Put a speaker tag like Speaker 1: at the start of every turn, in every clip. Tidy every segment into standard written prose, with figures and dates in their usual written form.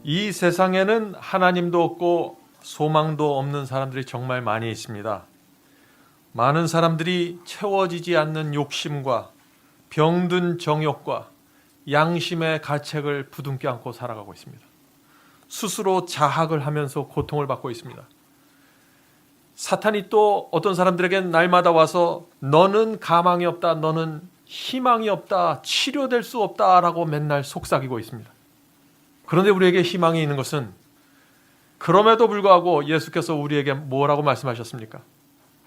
Speaker 1: 이 세상에는 하나님도 없고 소망도 없는 사람들이 정말 많이 있습니다. 많은 사람들이 채워지지 않는 욕심과 병든 정욕과 양심의 가책을 부둥켜 안고 살아가고 있습니다. 스스로 자학을 하면서 고통을 받고 있습니다. 사탄이 또 어떤 사람들에겐 날마다 와서 너는 가망이 없다, 너는 희망이 없다, 치료될 수 없다라고 맨날 속삭이고 있습니다. 그런데 우리에게 희망이 있는 것은 그럼에도 불구하고 예수께서 우리에게 뭐라고 말씀하셨습니까?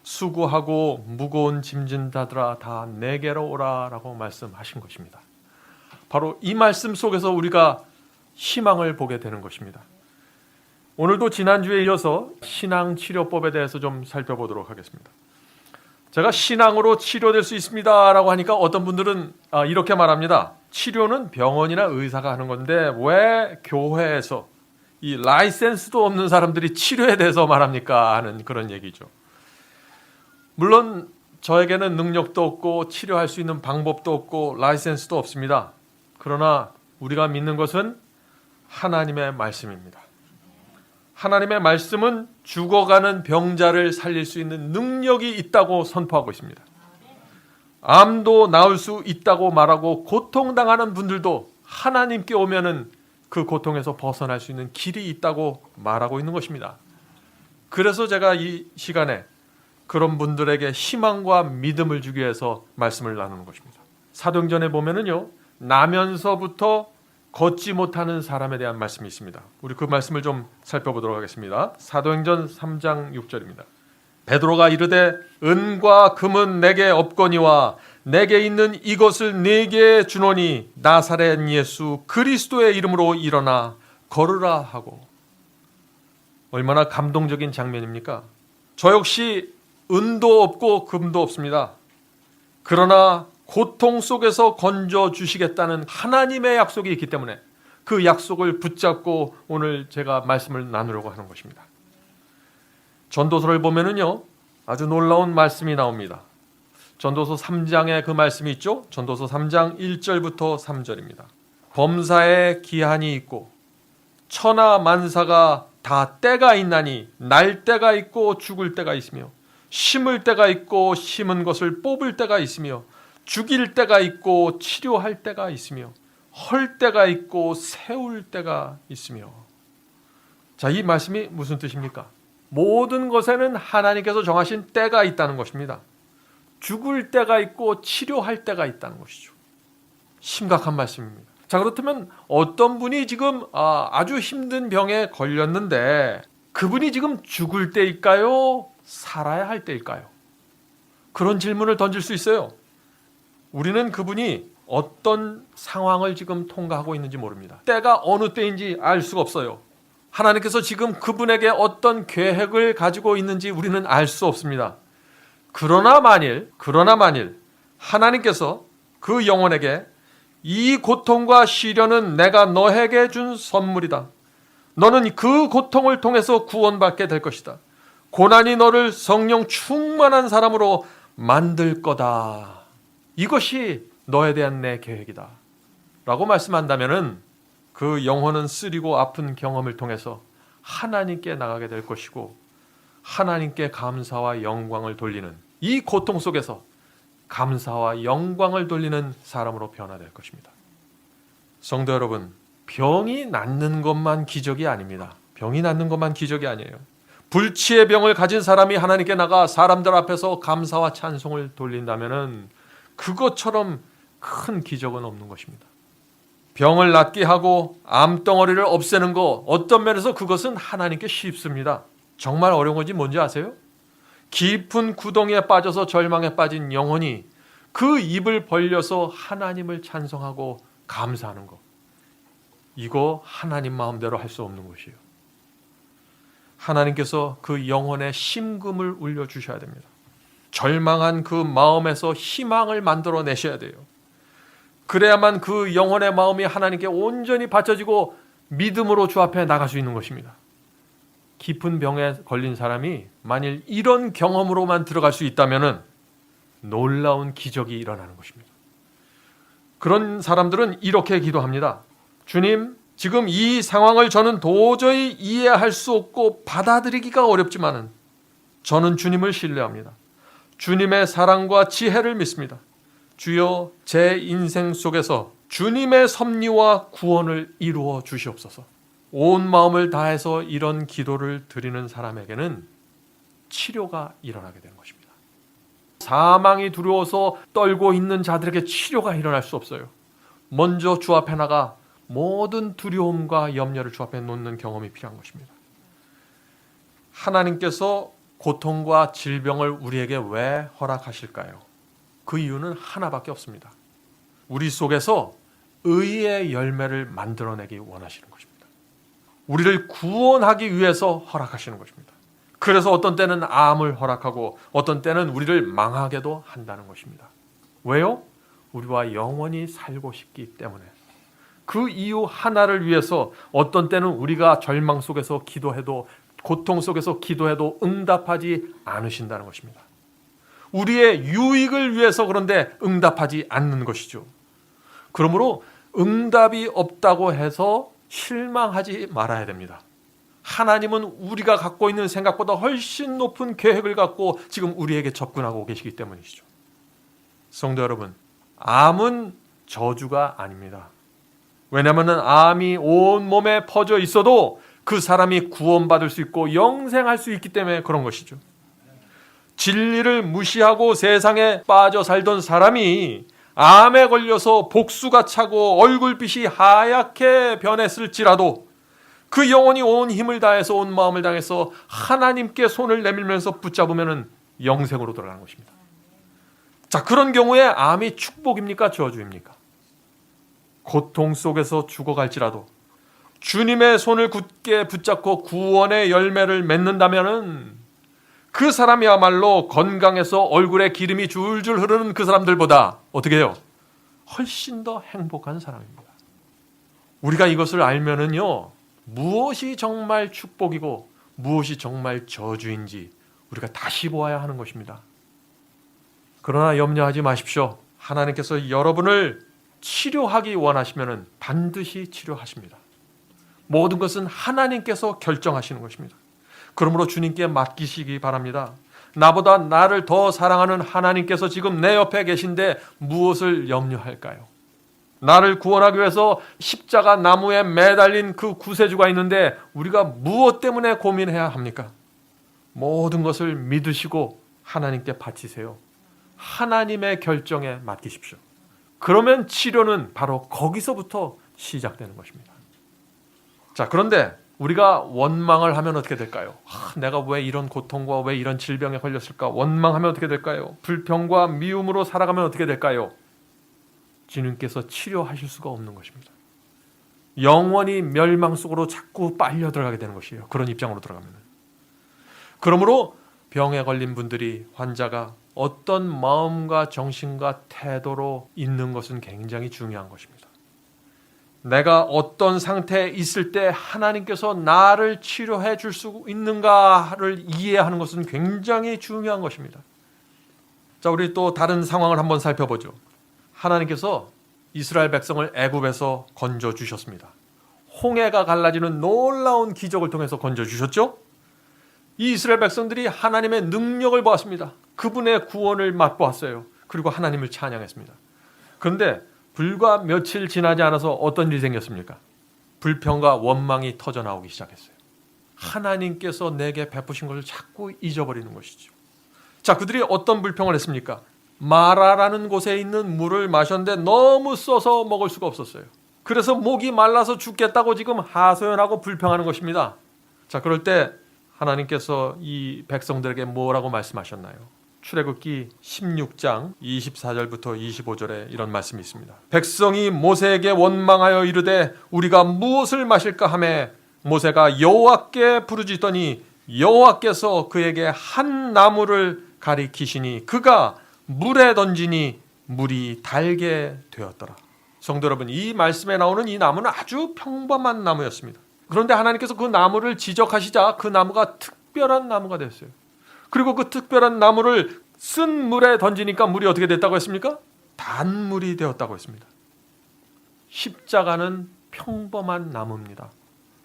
Speaker 1: 수고하고 무거운 짐진 자들아 다 내게로 오라라고 말씀하신 것입니다. 바로 이 말씀 속에서 우리가 희망을 보게 되는 것입니다. 오늘도 지난주에 이어서 신앙치료법에 대해서 좀 살펴보도록 하겠습니다. 제가 신앙으로 치료될 수 있습니다 라고 하니까 어떤 분들은 이렇게 말합니다. 치료는 병원이나 의사가 하는 건데 왜 교회에서 이 라이센스도 없는 사람들이 치료에 대해서 말합니까 하는 그런 얘기죠. 물론 저에게는 능력도 없고 치료할 수 있는 방법도 없고 라이센스도 없습니다. 그러나 우리가 믿는 것은 하나님의 말씀입니다. 하나님의 말씀은 죽어가는 병자를 살릴 수 있는 능력이 있다고 선포하고 있습니다. 암도 나을 수 있다고 말하고 고통당하는 분들도 하나님께 오면은 그 고통에서 벗어날 수 있는 길이 있다고 말하고 있는 것입니다. 그래서 제가 이 시간에 그런 분들에게 희망과 믿음을 주기 위해서 말씀을 나누는 것입니다. 사도행전에 보면은요, 나면서부터 걷지 못하는 사람에 대한 말씀이 있습니다. 우리 그 말씀을 좀 살펴보도록 하겠습니다. 사도행전 3장 6절입니다. 베드로가 이르되 은과 금은 내게 없거니와 내게 있는 이것을 네게 주노니 나사렛 예수 그리스도의 이름으로 일어나 걸으라 하고. 얼마나 감동적인 장면입니까? 저 역시 은도 없고 금도 없습니다. 그러나 고통 속에서 건져주시겠다는 하나님의 약속이 있기 때문에 그 약속을 붙잡고 오늘 제가 말씀을 나누려고 하는 것입니다. 전도서를 보면은요, 아주 놀라운 말씀이 나옵니다. 전도서 3장에 그 말씀이 있죠. 전도서 3장 1절부터 3절입니다. 범사에 기한이 있고 천하 만사가 다 때가 있나니 날 때가 있고 죽을 때가 있으며 심을 때가 있고 심은 것을 뽑을 때가 있으며 죽일 때가 있고 치료할 때가 있으며 헐 때가 있고 세울 때가 있으며. 자, 이 말씀이 무슨 뜻입니까? 모든 것에는 하나님께서 정하신 때가 있다는 것입니다. 죽을 때가 있고 치료할 때가 있다는 것이죠. 심각한 말씀입니다. 자, 그렇다면 어떤 분이 지금 아주 힘든 병에 걸렸는데 그분이 지금 죽을 때일까요? 살아야 할 때일까요? 그런 질문을 던질 수 있어요. 우리는 그분이 어떤 상황을 지금 통과하고 있는지 모릅니다. 때가 어느 때인지 알 수가 없어요. 하나님께서 지금 그분에게 어떤 계획을 가지고 있는지 우리는 알 수 없습니다. 그러나 만일 하나님께서 그 영혼에게 이 고통과 시련은 내가 너에게 준 선물이다. 너는 그 고통을 통해서 구원받게 될 것이다. 고난이 너를 성령 충만한 사람으로 만들 거다. 이것이 너에 대한 내 계획이다 라고 말씀한다면은 그 영혼은 쓰리고 아픈 경험을 통해서 하나님께 나가게 될 것이고 하나님께 감사와 영광을 돌리는, 이 고통 속에서 감사와 영광을 돌리는 사람으로 변화될 것입니다. 성도 여러분, 병이 낫는 것만 기적이 아닙니다. 병이 낫는 것만 기적이 아니에요. 불치의 병을 가진 사람이 하나님께 나가 사람들 앞에서 감사와 찬송을 돌린다면은 그것처럼 큰 기적은 없는 것입니다. 병을 낫게 하고 암덩어리를 없애는 거, 어떤 면에서 그것은 하나님께 쉽습니다. 정말 어려운 건지 뭔지 아세요? 깊은 구덩이에 빠져서 절망에 빠진 영혼이 그 입을 벌려서 하나님을 찬송하고 감사하는 거, 이거 하나님 마음대로 할 수 없는 것이에요. 하나님께서 그 영혼의 심금을 울려주셔야 됩니다. 절망한 그 마음에서 희망을 만들어내셔야 돼요. 그래야만 그 영혼의 마음이 하나님께 온전히 바쳐지고 믿음으로 주 앞에 나갈 수 있는 것입니다. 깊은 병에 걸린 사람이 만일 이런 경험으로만 들어갈 수 있다면 놀라운 기적이 일어나는 것입니다. 그런 사람들은 이렇게 기도합니다. 주님, 지금 이 상황을 저는 도저히 이해할 수 없고 받아들이기가 어렵지만은 저는 주님을 신뢰합니다. 주님의 사랑과 지혜를 믿습니다. 주여, 제 인생 속에서 주님의 섭리와 구원을 이루어 주시옵소서. 온 마음을 다해서 이런 기도를 드리는 사람에게는 치료가 일어나게 되는 것입니다. 사망이 두려워서 떨고 있는 자들에게 치료가 일어날 수 없어요. 먼저 주 앞에 나가 모든 두려움과 염려를 주 앞에 놓는 경험이 필요한 것입니다. 하나님께서 고통과 질병을 우리에게 왜 허락하실까요? 그 이유는 하나밖에 없습니다. 우리 속에서 의의 열매를 만들어내기 원하시는 것입니다. 우리를 구원하기 위해서 허락하시는 것입니다. 그래서 어떤 때는 암을 허락하고 어떤 때는 우리를 망하게도 한다는 것입니다. 왜요? 우리와 영원히 살고 싶기 때문에. 그 이유 하나를 위해서 어떤 때는 우리가 절망 속에서 기도해도, 고통 속에서 기도해도 응답하지 않으신다는 것입니다. 우리의 유익을 위해서 그런데 응답하지 않는 것이죠. 그러므로 응답이 없다고 해서 실망하지 말아야 됩니다. 하나님은 우리가 갖고 있는 생각보다 훨씬 높은 계획을 갖고 지금 우리에게 접근하고 계시기 때문이시죠. 성도 여러분, 암은 저주가 아닙니다. 왜냐하면 암이 온 몸에 퍼져 있어도 그 사람이 구원받을 수 있고 영생할 수 있기 때문에 그런 것이죠. 진리를 무시하고 세상에 빠져 살던 사람이 암에 걸려서 복수가 차고 얼굴빛이 하얗게 변했을지라도 그 영혼이 온 힘을 다해서 온 마음을 다해서 하나님께 손을 내밀면서 붙잡으면 영생으로 돌아가는 것입니다. 자, 그런 경우에 암이 축복입니까? 저주입니까? 고통 속에서 죽어갈지라도 주님의 손을 굳게 붙잡고 구원의 열매를 맺는다면 그 사람이야말로 건강해서 얼굴에 기름이 줄줄 흐르는 그 사람들보다 어떻게 해요? 훨씬 더 행복한 사람입니다. 우리가 이것을 알면은요, 무엇이 정말 축복이고 무엇이 정말 저주인지 우리가 다시 보아야 하는 것입니다. 그러나 염려하지 마십시오. 하나님께서 여러분을 치료하기 원하시면 반드시 치료하십니다. 모든 것은 하나님께서 결정하시는 것입니다. 그러므로 주님께 맡기시기 바랍니다. 나보다 나를 더 사랑하는 하나님께서 지금 내 옆에 계신데 무엇을 염려할까요? 나를 구원하기 위해서 십자가 나무에 매달린 그 구세주가 있는데 우리가 무엇 때문에 고민해야 합니까? 모든 것을 믿으시고 하나님께 바치세요. 하나님의 결정에 맡기십시오. 그러면 치료는 바로 거기서부터 시작되는 것입니다. 자, 그런데 우리가 원망을 하면 어떻게 될까요? 내가 왜 이런 고통과 왜 이런 질병에 걸렸을까? 원망하면 어떻게 될까요? 불평과 미움으로 살아가면 어떻게 될까요? 주님께서 치료하실 수가 없는 것입니다. 영원히 멸망 속으로 자꾸 빨려 들어가게 되는 것이에요. 그런 입장으로 들어가면. 그러므로 병에 걸린 분들이, 환자가 어떤 마음과 정신과 태도로 있는 것은 굉장히 중요한 것입니다. 내가 어떤 상태에 있을 때 하나님께서 나를 치료해 줄 수 있는가를 이해하는 것은 굉장히 중요한 것입니다. 자, 우리 또 다른 상황을 한번 살펴보죠. 하나님께서 이스라엘 백성을 애굽에서 건져 주셨습니다. 홍해가 갈라지는 놀라운 기적을 통해서 건져 주셨죠. 이 이스라엘 백성들이 하나님의 능력을 보았습니다. 그분의 구원을 맛보았어요. 그리고 하나님을 찬양했습니다. 그런데 불과 며칠 지나지 않아서 어떤 일이 생겼습니까? 불평과 원망이 터져 나오기 시작했어요. 하나님께서 내게 베푸신 것을 자꾸 잊어버리는 것이죠. 자, 그들이 어떤 불평을 했습니까? 마라라는 곳에 있는 물을 마셨는데 너무 써서 먹을 수가 없었어요. 그래서 목이 말라서 죽겠다고 지금 하소연하고 불평하는 것입니다. 자, 그럴 때 하나님께서 이 백성들에게 뭐라고 말씀하셨나요? 출애굽기 16장 24절부터 25절에 이런 말씀이 있습니다. 백성이 모세에게 원망하여 이르되 우리가 무엇을 마실까 하매 모세가 여호와께 부르짖더니 여호와께서 그에게 한 나무를 가리키시니 그가 물에 던지니 물이 달게 되었더라. 성도 여러분, 이 말씀에 나오는 이 나무는 아주 평범한 나무였습니다. 그런데 하나님께서 그 나무를 지적하시자 그 나무가 특별한 나무가 됐어요. 그리고 그 특별한 나무를 쓴 물에 던지니까 물이 어떻게 됐다고 했습니까? 단물이 되었다고 했습니다. 십자가는 평범한 나무입니다.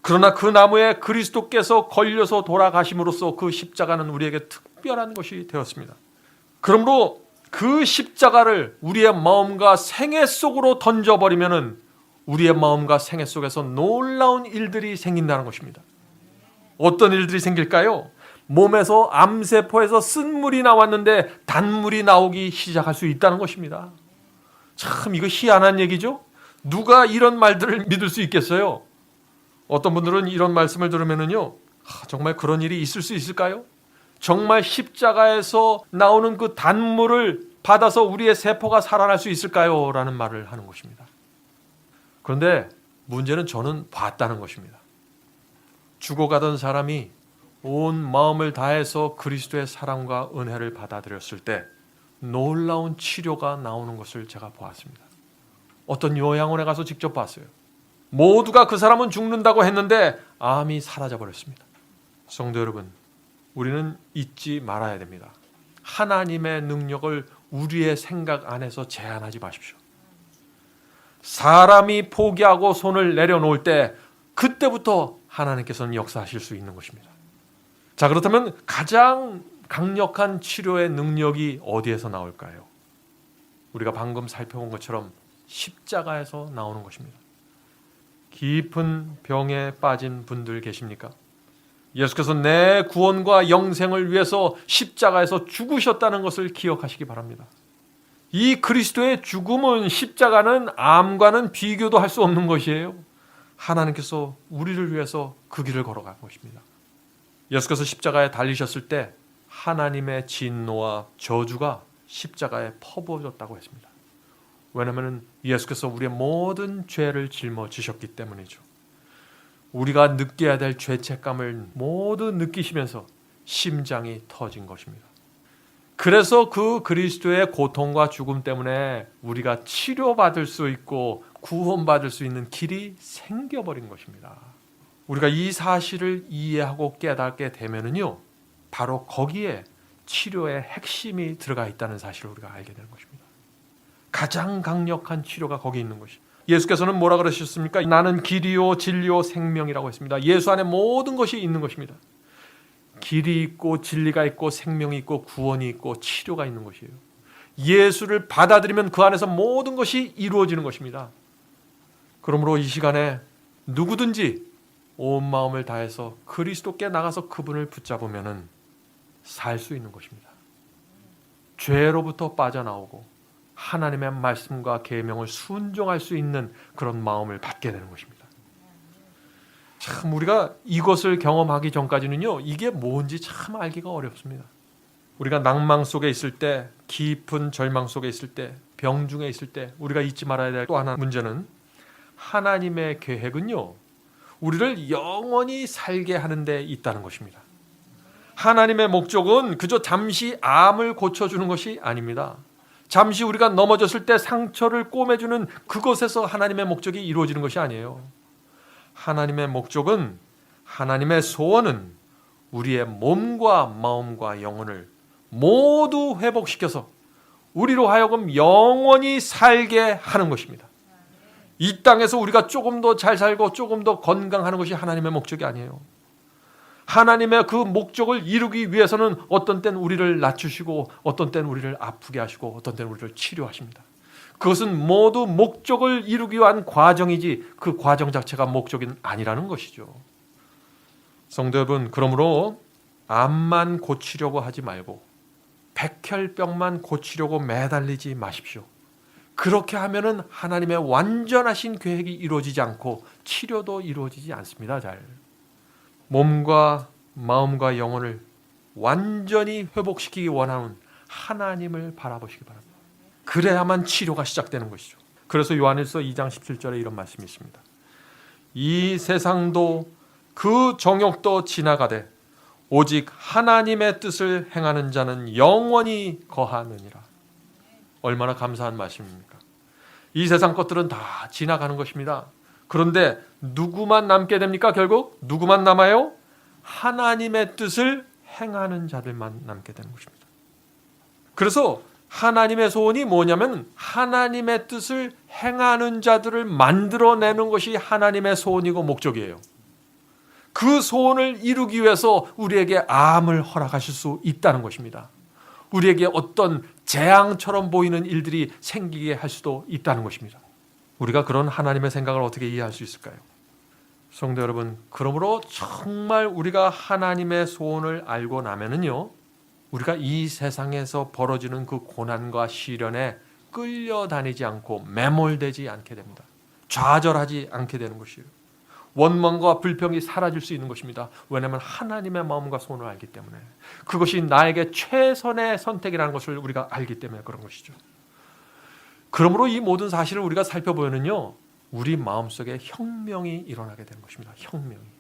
Speaker 1: 그러나 그 나무에 그리스도께서 걸려서 돌아가심으로써 그 십자가는 우리에게 특별한 것이 되었습니다. 그러므로 그 십자가를 우리의 마음과 생애 속으로 던져버리면은 우리의 마음과 생애 속에서 놀라운 일들이 생긴다는 것입니다. 어떤 일들이 생길까요? 몸에서 암세포에서 쓴물이 나왔는데 단물이 나오기 시작할 수 있다는 것입니다. 참 이거 희한한 얘기죠? 누가 이런 말들을 믿을 수 있겠어요? 어떤 분들은 이런 말씀을 들으면은요, 정말 그런 일이 있을 수 있을까요? 정말 십자가에서 나오는 그 단물을 받아서 우리의 세포가 살아날 수 있을까요? 라는 말을 하는 것입니다. 그런데 문제는 저는 봤다는 것입니다. 죽어가던 사람이 온 마음을 다해서 그리스도의 사랑과 은혜를 받아들였을 때 놀라운 치료가 나오는 것을 제가 보았습니다. 어떤 요양원에 가서 직접 봤어요. 모두가 그 사람은 죽는다고 했는데 암이 사라져 버렸습니다. 성도 여러분, 우리는 잊지 말아야 됩니다. 하나님의 능력을 우리의 생각 안에서 제한하지 마십시오. 사람이 포기하고 손을 내려놓을 때 그때부터 하나님께서는 역사하실 수 있는 것입니다. 자, 그렇다면 가장 강력한 치료의 능력이 어디에서 나올까요? 우리가 방금 살펴본 것처럼 십자가에서 나오는 것입니다. 깊은 병에 빠진 분들 계십니까? 예수께서 내 구원과 영생을 위해서 십자가에서 죽으셨다는 것을 기억하시기 바랍니다. 이 그리스도의 죽음은, 십자가는 암과는 비교도 할 수 없는 것이에요. 하나님께서 우리를 위해서 그 길을 걸어간 것입니다. 예수께서 십자가에 달리셨을 때 하나님의 진노와 저주가 십자가에 퍼부어졌다고 했습니다. 왜냐하면 예수께서 우리의 모든 죄를 짊어지셨기 때문이죠. 우리가 느껴야 될 죄책감을 모두 느끼시면서 심장이 터진 것입니다. 그래서 그 그리스도의 고통과 죽음 때문에 우리가 치료받을 수 있고 구원받을 수 있는 길이 생겨버린 것입니다. 우리가 이 사실을 이해하고 깨닫게 되면은요, 바로 거기에 치료의 핵심이 들어가 있다는 사실을 우리가 알게 되는 것입니다. 가장 강력한 치료가 거기 있는 것이죠. 예수께서는 뭐라 그러셨습니까? 나는 길이요 진리요 생명이라고 했습니다. 예수 안에 모든 것이 있는 것입니다. 길이 있고 진리가 있고 생명이 있고 구원이 있고 치료가 있는 것이에요. 예수를 받아들이면 그 안에서 모든 것이 이루어지는 것입니다. 그러므로 이 시간에 누구든지 온 마음을 다해서 그리스도께 나가서 그분을 붙잡으면 살 수 있는 것입니다. 죄로부터 빠져나오고 하나님의 말씀과 계명을 순종할 수 있는 그런 마음을 받게 되는 것입니다. 참 우리가 이것을 경험하기 전까지는요, 이게 뭔지 참 알기가 어렵습니다. 우리가 낭망 속에 있을 때, 깊은 절망 속에 있을 때, 병 중에 있을 때 우리가 잊지 말아야 될 또 하나 문제는 하나님의 계획은요, 우리를 영원히 살게 하는 데 있다는 것입니다. 하나님의 목적은 그저 잠시 암을 고쳐주는 것이 아닙니다. 잠시 우리가 넘어졌을 때 상처를 꼬매주는 그것에서 하나님의 목적이 이루어지는 것이 아니에요. 하나님의 목적은, 하나님의 소원은 우리의 몸과 마음과 영혼을 모두 회복시켜서 우리로 하여금 영원히 살게 하는 것입니다. 이 땅에서 우리가 조금 더 잘 살고 조금 더 건강하는 것이 하나님의 목적이 아니에요. 하나님의 그 목적을 이루기 위해서는 어떤 때는 우리를 낮추시고 어떤 때는 우리를 아프게 하시고 어떤 때는 우리를 치료하십니다. 그것은 모두 목적을 이루기 위한 과정이지 그 과정 자체가 목적이 아니라는 것이죠. 성도 여러분, 그러므로 암만 고치려고 하지 말고 백혈병만 고치려고 매달리지 마십시오. 그렇게 하면은 하나님의 완전하신 계획이 이루어지지 않고 치료도 이루어지지 않습니다. 잘. 몸과 마음과 영혼을 완전히 회복시키기 원하는 하나님을 바라보시기 바랍니다. 그래야만 치료가 시작되는 것이죠. 그래서 요한일서 2장 17절에 이런 말씀이 있습니다. 이 세상도 그 정욕도 지나가되 오직 하나님의 뜻을 행하는 자는 영원히 거하느니라. 얼마나 감사한 말씀입니까? 이 세상 것들은 다 지나가는 것입니다. 그런데 누구만 남게 됩니까? 결국 누구만 남아요? 하나님의 뜻을 행하는 자들만 남게 되는 것입니다. 그래서 하나님의 소원이 뭐냐면 하나님의 뜻을 행하는 자들을 만들어내는 것이 하나님의 소원이고 목적이에요. 그 소원을 이루기 위해서 우리에게 암을 허락하실 수 있다는 것입니다. 우리에게 어떤 재앙처럼 보이는 일들이 생기게 할 수도 있다는 것입니다. 우리가 그런 하나님의 생각을 어떻게 이해할 수 있을까요? 성도 여러분, 그러므로 정말 우리가 하나님의 소원을 알고 나면은요, 우리가 이 세상에서 벌어지는 그 고난과 시련에 끌려다니지 않고 매몰되지 않게 됩니다. 좌절하지 않게 되는 것이에요. 원망과 불평이 사라질 수 있는 것입니다. 왜냐하면 하나님의 마음과 소원을 알기 때문에, 그것이 나에게 최선의 선택이라는 것을 우리가 알기 때문에 그런 것이죠. 그러므로 이 모든 사실을 우리가 살펴보면요, 우리 마음속에 혁명이 일어나게 되는 것입니다. 혁명이.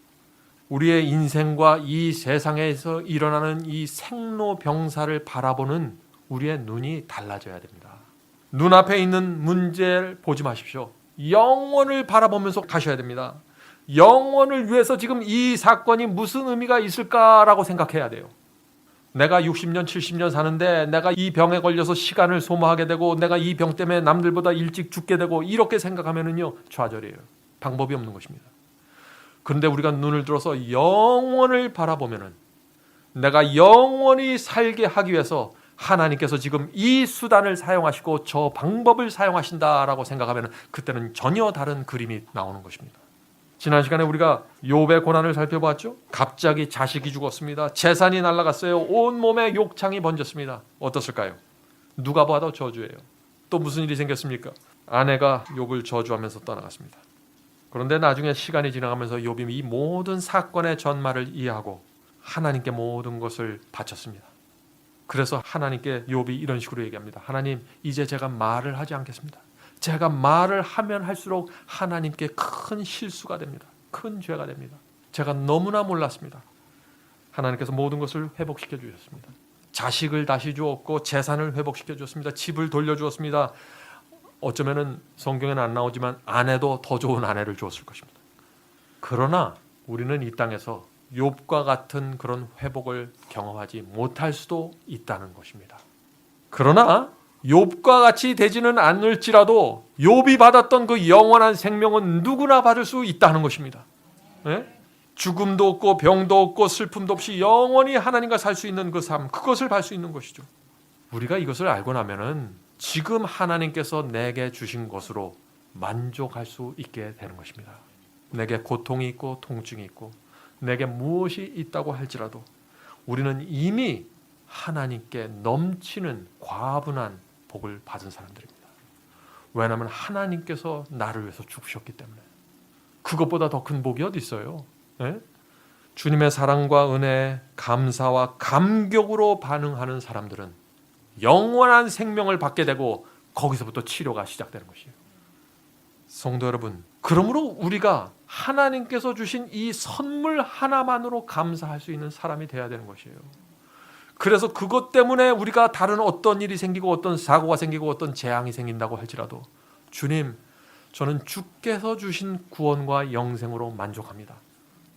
Speaker 1: 우리의 인생과 이 세상에서 일어나는 이 생로병사를 바라보는 우리의 눈이 달라져야 됩니다. 눈앞에 있는 문제를 보지 마십시오. 영원을 바라보면서 가셔야 됩니다. 영원을 위해서 지금 이 사건이 무슨 의미가 있을까라고 생각해야 돼요. 내가 60년, 70년 사는데 내가 이 병에 걸려서 시간을 소모하게 되고 내가 이 병 때문에 남들보다 일찍 죽게 되고 이렇게 생각하면은요, 좌절이에요. 방법이 없는 것입니다. 그런데 우리가 눈을 들어서 영원을 바라보면은 내가 영원히 살게 하기 위해서 하나님께서 지금 이 수단을 사용하시고 저 방법을 사용하신다라고 생각하면 그때는 전혀 다른 그림이 나오는 것입니다. 지난 시간에 우리가 욥의 고난을 살펴봤죠. 갑자기 자식이 죽었습니다. 재산이 날아갔어요. 온몸에 욕창이 번졌습니다. 어떻을까요? 누가 봐도 저주예요. 또 무슨 일이 생겼습니까? 아내가 욥을 저주하면서 떠나갔습니다. 그런데 나중에 시간이 지나가면서 욥이 이 모든 사건의 전말을 이해하고 하나님께 모든 것을 바쳤습니다. 그래서 하나님께 욥이 이런 식으로 얘기합니다. 하나님, 이제 제가 말을 하지 않겠습니다. 제가 말을 하면 할수록 하나님께 큰 실수가 됩니다. 큰 죄가 됩니다. 제가 너무나 몰랐습니다. 하나님께서 모든 것을 회복시켜 주셨습니다. 자식을 다시 주었고 재산을 회복시켜 주었습니다. 집을 돌려주었습니다. 어쩌면은 성경에는 안 나오지만 아내도 더 좋은 아내를 주었을 것입니다. 그러나 우리는 이 땅에서 욥과 같은 그런 회복을 경험하지 못할 수도 있다는 것입니다. 그러나 욥과 같이 되지는 않을지라도 욥이 받았던 그 영원한 생명은 누구나 받을 수 있다는 것입니다. 네? 죽음도 없고 병도 없고 슬픔도 없이 영원히 하나님과 살 수 있는 그 삶, 그것을 할 수 있는 것이죠. 우리가 이것을 알고 나면은 지금 하나님께서 내게 주신 것으로 만족할 수 있게 되는 것입니다. 내게 고통이 있고 통증이 있고 내게 무엇이 있다고 할지라도 우리는 이미 하나님께 넘치는 과분한 복을 받은 사람들입니다. 왜냐하면 하나님께서 나를 위해서 죽으셨기 때문에. 그것보다 더 큰 복이 어디 있어요? 네? 주님의 사랑과 은혜에 감사와 감격으로 반응하는 사람들은 영원한 생명을 받게 되고 거기서부터 치료가 시작되는 것이에요. 성도 여러분, 그러므로 우리가 하나님께서 주신 이 선물 하나만으로 감사할 수 있는 사람이 되어야 되는 것이에요. 그래서 그것 때문에 우리가 다른 어떤 일이 생기고 어떤 사고가 생기고 어떤 재앙이 생긴다고 할지라도 주님, 저는 주께서 주신 구원과 영생으로 만족합니다.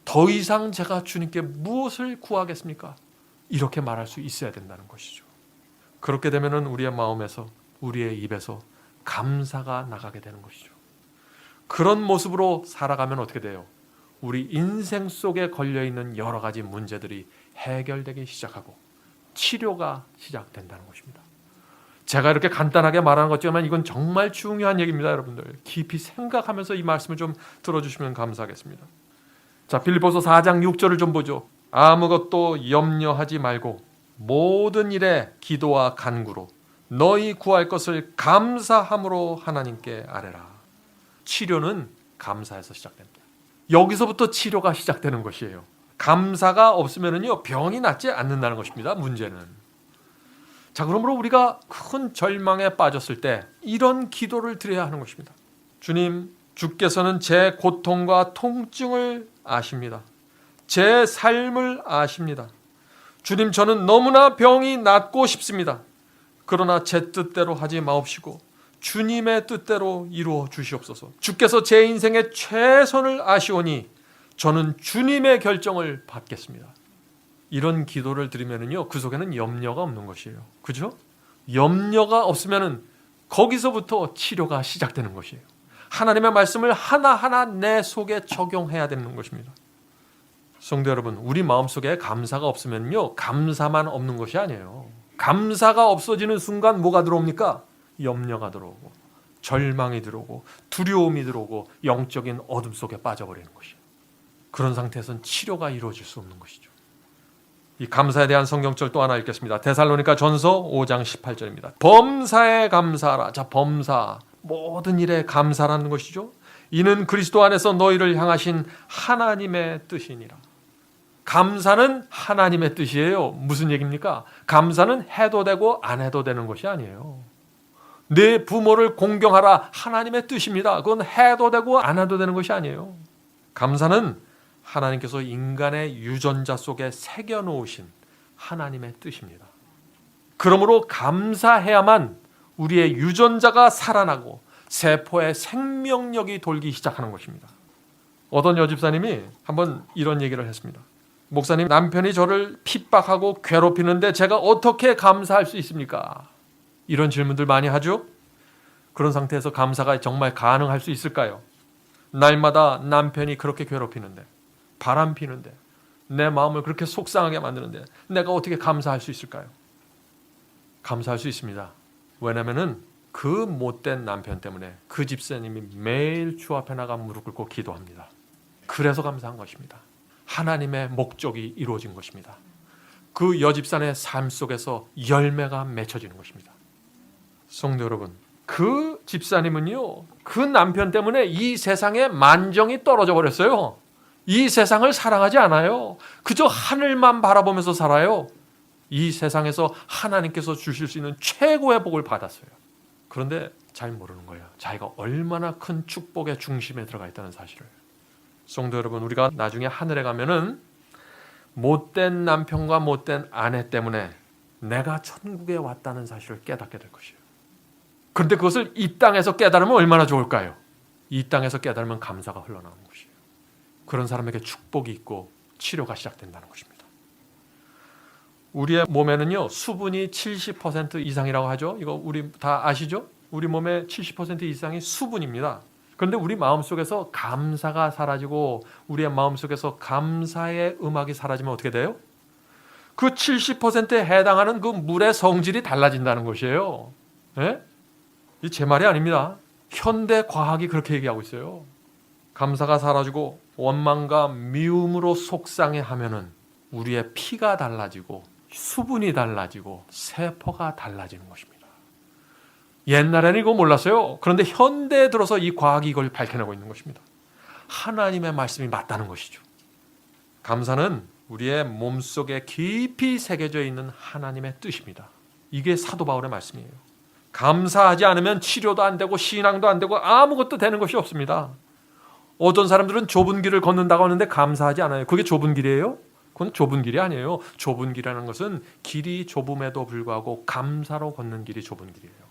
Speaker 1: 더 이상 제가 주님께 무엇을 구하겠습니까? 이렇게 말할 수 있어야 된다는 것이죠. 그렇게 되면 우리의 마음에서 우리의 입에서 감사가 나가게 되는 것이죠. 그런 모습으로 살아가면 어떻게 돼요? 우리 인생 속에 걸려있는 여러 가지 문제들이 해결되기 시작하고 치료가 시작된다는 것입니다. 제가 이렇게 간단하게 말하는 것지만 이건 정말 중요한 얘기입니다. 여러분들 깊이 생각하면서 이 말씀을 좀 들어주시면 감사하겠습니다. 자, 빌립보서 4장 6절을 좀 보죠. 아무것도 염려하지 말고 모든 일에 기도와 간구로 너희 구할 것을 감사함으로 하나님께 아뢰라. 치료는 감사에서 시작됩니다. 여기서부터 치료가 시작되는 것이에요. 감사가 없으면요 병이 낫지 않는다는 것입니다. 문제는. 자, 그러므로 우리가 큰 절망에 빠졌을 때 이런 기도를 드려야 하는 것입니다. 주님, 주께서는 제 고통과 통증을 아십니다. 제 삶을 아십니다. 주님, 저는 너무나 병이 낫고 싶습니다. 그러나 제 뜻대로 하지 마옵시고 주님의 뜻대로 이루어 주시옵소서. 주께서 제 인생의 최선을 아시오니 저는 주님의 결정을 받겠습니다. 이런 기도를 드리면요 그 속에는 염려가 없는 것이에요. 그죠? 염려가 없으면 거기서부터 치료가 시작되는 것이에요. 하나님의 말씀을 하나하나 내 속에 적용해야 되는 것입니다. 성도 여러분, 우리 마음속에 감사가 없으면요, 감사만 없는 것이 아니에요. 감사가 없어지는 순간 뭐가 들어옵니까? 염려가 들어오고 절망이 들어오고 두려움이 들어오고 영적인 어둠 속에 빠져버리는 것이에요. 그런 상태에서는 치료가 이루어질 수 없는 것이죠. 이 감사에 대한 성경절 또 하나 읽겠습니다. 데살로니가 전서 5장 18절입니다. 범사에 감사하라. 자, 범사, 모든 일에 감사라는 것이죠. 이는 그리스도 안에서 너희를 향하신 하나님의 뜻이니라. 감사는 하나님의 뜻이에요. 무슨 얘기입니까? 감사는 해도 되고 안 해도 되는 것이 아니에요. 내 부모를 공경하라, 하나님의 뜻입니다. 그건 해도 되고 안 해도 되는 것이 아니에요. 감사는 하나님께서 인간의 유전자 속에 새겨놓으신 하나님의 뜻입니다. 그러므로 감사해야만 우리의 유전자가 살아나고 세포의 생명력이 돌기 시작하는 것입니다. 어떤 여집사님이 한번 이런 얘기를 했습니다. 목사님, 남편이 저를 핍박하고 괴롭히는데 제가 어떻게 감사할 수 있습니까? 이런 질문들 많이 하죠? 그런 상태에서 감사가 정말 가능할 수 있을까요? 날마다 남편이 그렇게 괴롭히는데, 바람 피는데, 내 마음을 그렇게 속상하게 만드는데 내가 어떻게 감사할 수 있을까요? 감사할 수 있습니다. 왜냐하면 그 못된 남편 때문에 그 집사님이 매일 주 앞에 나가 무릎 꿇고 기도합니다. 그래서 감사한 것입니다. 하나님의 목적이 이루어진 것입니다. 그 여집사의 삶 속에서 열매가 맺혀지는 것입니다. 성도 여러분, 그 집사님은요, 그 남편 때문에 이 세상에 만정이 떨어져 버렸어요. 이 세상을 사랑하지 않아요. 그저 하늘만 바라보면서 살아요. 이 세상에서 하나님께서 주실 수 있는 최고의 복을 받았어요. 그런데 잘 모르는 거예요. 자기가 얼마나 큰 축복의 중심에 들어가 있다는 사실을. 성도 여러분, 우리가 나중에 하늘에 가면은 못된 남편과 못된 아내 때문에 내가 천국에 왔다는 사실을 깨닫게 될 것이에요. 그런데 그것을 이 땅에서 깨달으면 얼마나 좋을까요? 이 땅에서 깨달으면 감사가 흘러나오는 것이에요. 그런 사람에게 축복이 있고 치료가 시작된다는 것입니다. 우리의 몸에는요, 수분이 70% 이상이라고 하죠. 이거 우리 다 아시죠? 우리 몸의 70% 이상이 수분입니다. 그런데 우리 마음속에서 감사가 사라지고 우리의 마음속에서 감사의 음악이 사라지면 어떻게 돼요? 그 70%에 해당하는 그 물의 성질이 달라진다는 것이에요. 예? 이 제 말이 아닙니다. 현대 과학이 그렇게 얘기하고 있어요. 감사가 사라지고 원망과 미움으로 속상해하면은 우리의 피가 달라지고 수분이 달라지고 세포가 달라지는 것입니다. 옛날에는 이거 몰랐어요. 그런데 현대에 들어서 이 과학이 이걸 밝혀내고 있는 것입니다. 하나님의 말씀이 맞다는 것이죠. 감사는 우리의 몸속에 깊이 새겨져 있는 하나님의 뜻입니다. 이게 사도 바울의 말씀이에요. 감사하지 않으면 치료도 안 되고 신앙도 안 되고 아무것도 되는 것이 없습니다. 어떤 사람들은 좁은 길을 걷는다고 하는데 감사하지 않아요. 그게 좁은 길이에요? 그건 좁은 길이 아니에요. 좁은 길이라는 것은 길이 좁음에도 불구하고 감사로 걷는 길이 좁은 길이에요.